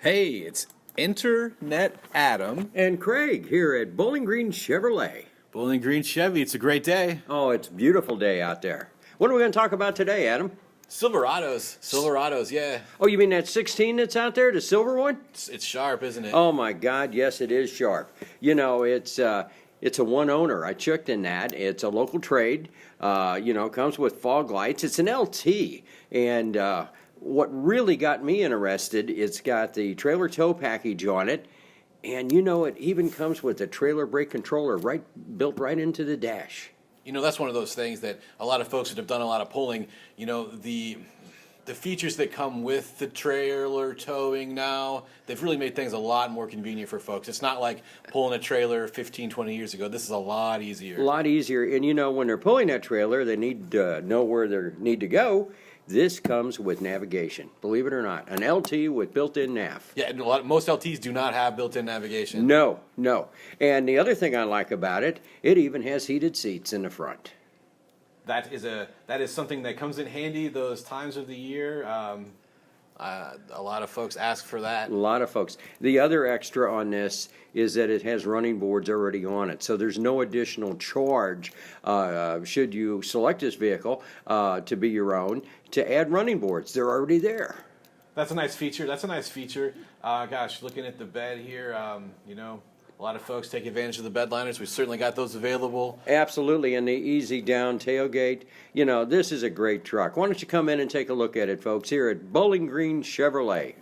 Hey, it's Internet Adam. And Craig here at Bowling Green Chevrolet. Bowling Green Chevy, it's a great day. Oh, it's a beautiful day out there. What are we going to talk about today, Adam? Silverados, yeah. Oh, you mean that 16 that's out there, the silver one? It's sharp, isn't it? Oh my God, yes, it is sharp. You know, it's a one owner. I checked in that. It's a local trade. Comes with fog lights. It's an LT, and what really got me interested, it's got the trailer tow package on it, and it even comes with a trailer brake controller built right into the dash. You know, that's one of those things that a lot of folks that have done a lot of pulling, the features that come with the trailer towing now, they've really made things a lot more convenient for folks. It's not like pulling a trailer 15, 20 years ago. This is a lot easier. A lot easier. And when they're pulling that trailer, they need to know where they need to go. This comes with navigation, believe it or not. An LT with built-in nav. Yeah, and most LTs do not have built-in navigation. No. And the other thing I like about it, it even has heated seats in the front. That is something that comes in handy those times of the year. A lot of folks ask for that. A lot of folks. The other extra on this is that it has running boards already on it, so there's no additional charge should you select this vehicle to be your own to add running boards. They're already there. That's a nice feature. Looking at the bed here, a lot of folks take advantage of the bed liners. We've certainly got those available. Absolutely, and the easy down tailgate. This is a great truck. Why don't you come in and take a look at it, folks, here at Bowling Green Chevrolet.